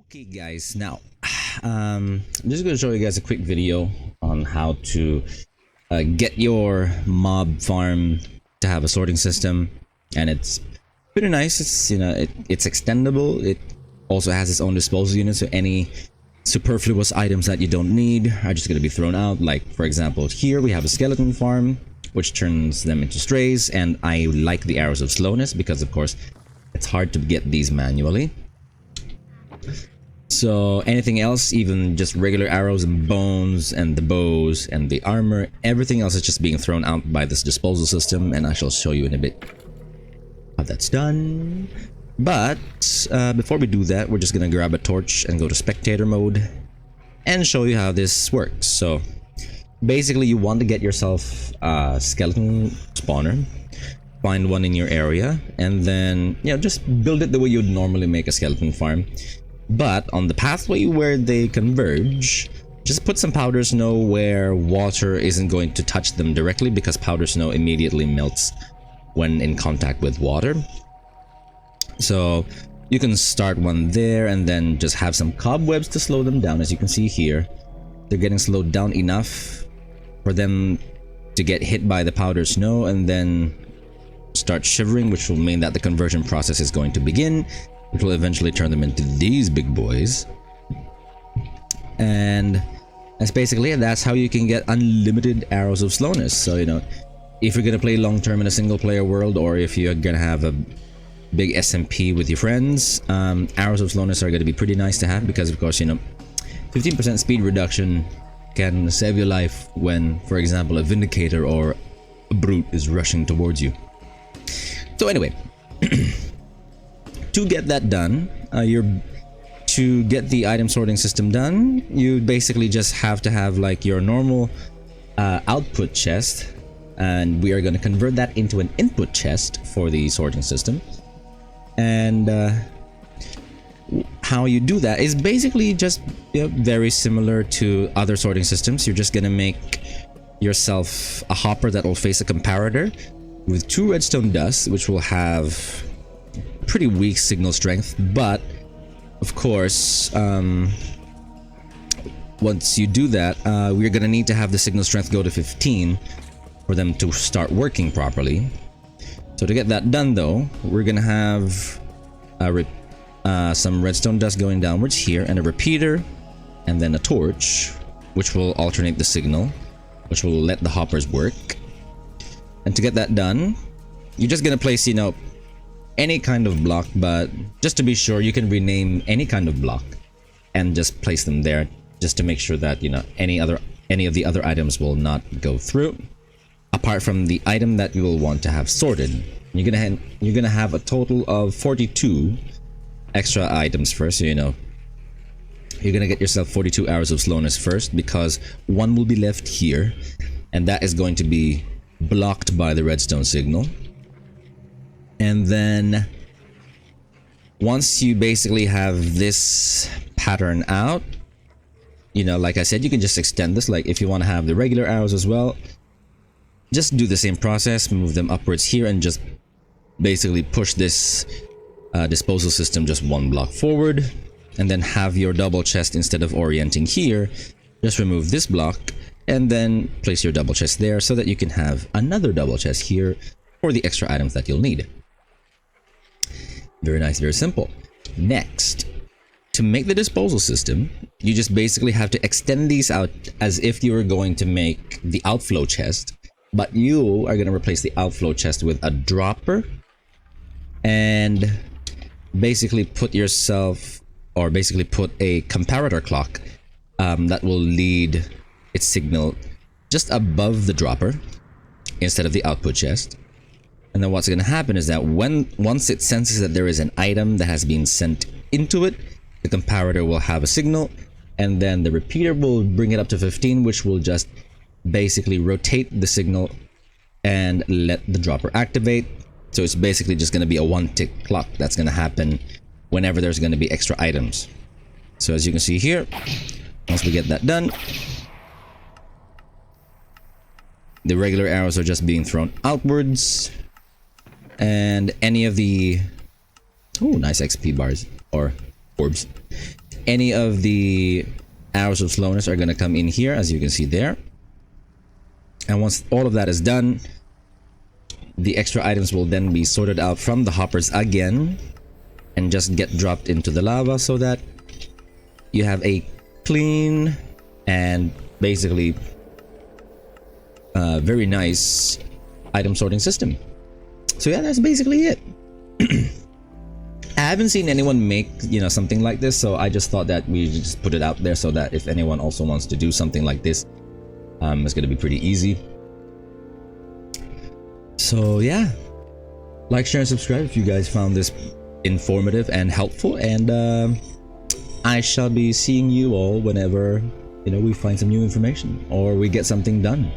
Okay guys, now I'm just going to show you guys a quick video on how to get your mob farm to have a sorting system, and it's pretty nice. It's it's extendable. It also has its own disposal unit, so any superfluous items that you don't need are just going to be thrown out. Like for example, here we have a skeleton farm which turns them into strays, and I like the arrows of slowness because of course it's hard to get these manually. So anything else, even just regular arrows and bones and the bows and the armor, everything else is just being thrown out by this disposal system, and I shall show you in a bit how that's done. But before we do that, we're just gonna grab a torch and go to spectator mode and show you how this works. So basically you want to get yourself a skeleton spawner, find one in your area, and then just build it the way you would normally make a skeleton farm. But on the pathway where they converge, just put some powder snow where water isn't going to touch them directly, because powder snow immediately melts when in contact with water. So you can start one there and then just have some cobwebs to slow them down. As you can see here, they're getting slowed down enough for them to get hit by the powder snow and then start shivering, which will mean that the conversion process is going to begin, which will eventually turn them into these big boys. And that's basically it. That's how you can get unlimited arrows of slowness. So if you're gonna play long term in a single player world, or if you're gonna have a big SMP with your friends, arrows of slowness are gonna be pretty nice to have, because of course 15% speed reduction can save your life when, for example, a vindicator or a brute is rushing towards you. So anyway, to get that done, to get the item sorting system done, you basically just have to have like your normal output chest, and we are going to convert that into an input chest for the sorting system. And how you do that is basically just very similar to other sorting systems. You're just going to make yourself a hopper that will face a comparator with 2 redstone dust, which will have pretty weak signal strength, but of course once you do that, we're gonna need to have the signal strength go to 15 for them to start working properly. So to get that done though, we're gonna have some redstone dust going downwards here, and a repeater, and then a torch which will alternate the signal, which will let the hoppers work. And to get that done, you're just gonna place any kind of block, but just to be sure, you can rename any kind of block and just place them there, just to make sure that any of the other items will not go through, apart from the item that you will want to have sorted. You're gonna have a total of 42 extra items first. So you're gonna get yourself 42 arrows of slowness first, because one will be left here, and that is going to be blocked by the redstone signal. And then once you basically have this pattern out, like I said, you can just extend this. Like if you want to have the regular arrows as well, just do the same process, move them upwards here, and just basically push this disposal system just 1 block forward, and then have your double chest. Instead of orienting here, just remove this block and then place your double chest there, so that you can have another double chest here for the extra items that you'll need. Very nice, very simple. Next, to make the disposal system, you just basically have to extend these out as if you were going to make the outflow chest, but you are going to replace the outflow chest with a dropper, and basically put yourself, or basically put a comparator clock that will lead its signal just above the dropper instead of the output chest. And then what's going to happen is that once it senses that there is an item that has been sent into it, the comparator will have a signal, and then the repeater will bring it up to 15, which will just basically rotate the signal and let the dropper activate. So it's basically just going to be a 1-tick clock that's going to happen whenever there's going to be extra items. So as you can see here, once we get that done, the regular arrows are just being thrown outwards, and any of the nice XP bars or orbs, any of the arrows of slowness are going to come in here, as you can see there. And once all of that is done, the extra items will then be sorted out from the hoppers again and just get dropped into the lava, so that you have a clean and basically very nice item sorting system. So yeah, that's basically it. I haven't seen anyone make, you know, something like this, so I just thought that we just put it out there so that if anyone also wants to do something like this, it's gonna be pretty easy. So yeah, like, share, and subscribe if you guys found this informative and helpful, and I shall be seeing you all whenever, you know, we find some new information or we get something done.